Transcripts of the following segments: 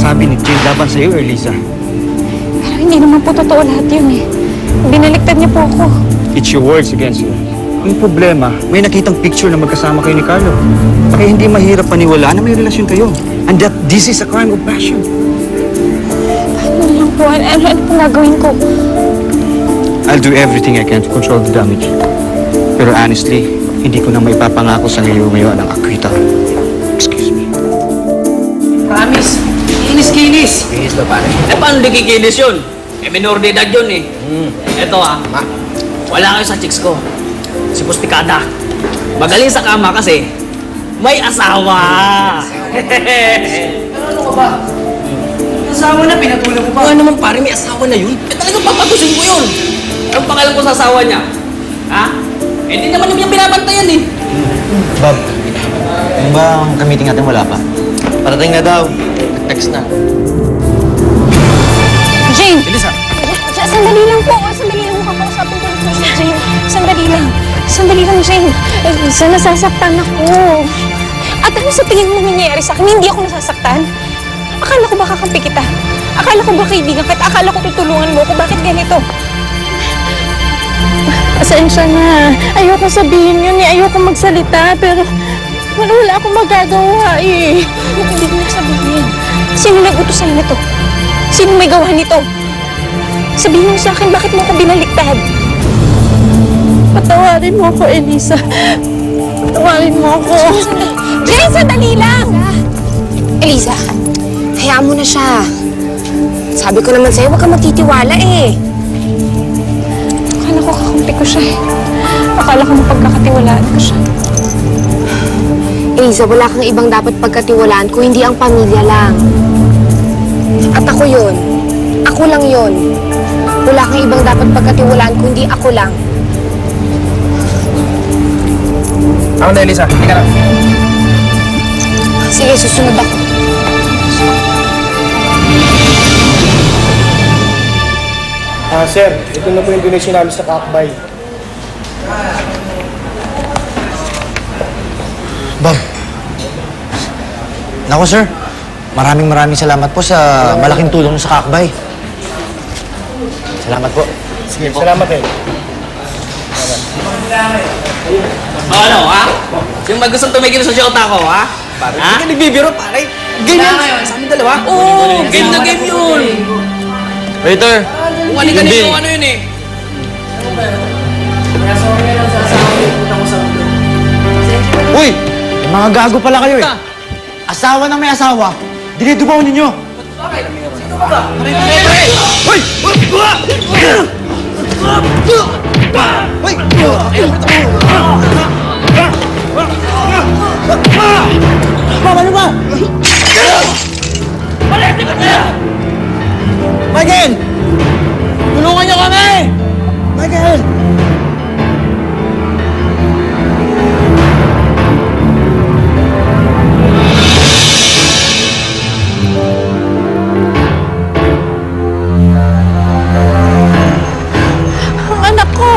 sinasabi ni Jane laban sa'yo, Elisa. Pero hindi naman po totoo lahat yun eh. Binaliktad niya po ako. It's your words against you. Ang problema, may nakitang picture na magkasama kayo ni Carlo. Kaya hindi mahirap paniwalaan na may relasyon kayo. And that this is a crime of passion. Ano lang po? Ano po gagawin ko? I'll do everything I can to control the damage. Pero honestly, hindi ko na maipapangako sa ngayon ang akwita. Excuse me. Promise. Kinis-kinis. Kinis ba, pare? Eh, paano di kikinis yun? Eh, minor de edad yun eh. Eto wala kayo sa chicks ko. Si Pustikada. Magaling sa kama kasi may asawa. Ano ka ba? Asawa na, pinatulog ko pa. Ano naman pare, may asawa na yun? Eh, talagang papatusin ko yun. Anong pangalan ko sa asawa niya? Ha? Eh, di naman yung binabantayan eh. Bob, ano ba ang kamiting natin wala pa? Parating na daw. Text na. Jane! Elisa! Sandali lang po. Sandali lang kakausapin ko po si Jane. Sandali lang. Sandali lang, Jane. Elisa, nasasaktan ako. At ano sa tingin mo nangyayari sa akin? Hindi ako nasasaktan. Akala ko ba kakampi kita? Akala ko ba kaibigan kita? Akala ko tutulungan mo ako? Bakit ganito? Pasensya na. Ayoko sabihin yun eh. Ayoko magsalita. Pero wala akong magagawa eh. Hindi ko na sabihin. Sino nag-utos sa'yo nito? Sino may gawa nito? Sabihin mo sa akin, bakit mo ako binaliktad? Patawarin mo ako, Elisa. Patawarin mo ako. Jane, sandali lang! Elisa, hayaan mo na siya. Sabi ko naman sa'yo, huwag kang magtitiwala eh. Akala ko kakampi ko siya eh. Akala ko mapagkakatiwalaan ko siya. Elisa, wala kang ibang dapat pagkatiwalaan kung hindi ang pamilya lang. At ako yun. Ako lang yun. Wala kang ibang dapat pagkatiwalaan kung hindi ako lang. Ako na, Elisa. Tika lang. Sige, susunod ako. Sir, ito na po yung donation namin sa Kakbay. Bob. Naku, sir. Maraming salamat po sa malaking tulong sa kakbay. Salamat po. Sige, salamat eh. Ano, ha? Yung may gustong tumigil sa shota ko, ha? Pare, Ha? hindi ka nagbibiro, pare. Game Wala yun. ngayon. Sa amin dalawa. Oo, game na game yun. Waiter! Kung ano ano yun eh. Uy! Yung mga gago pala kayo eh. Asawa ng may asawa. Dinidubaw ninyo. Hoy! Mama, ano ba? Michael! Tulungan niyo kami! Michael! Ang anak ko!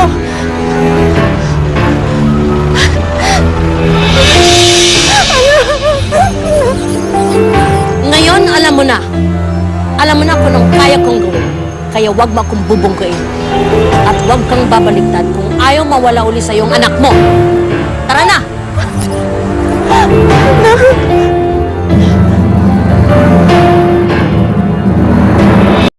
Ngayon, alam mo na. Alam mo na kung anong kaya kong gawin. Kaya wag mo akong bubungkain. At wag kang babaliktad kung ayaw mawala uli sa iyong anak mo. Tara na!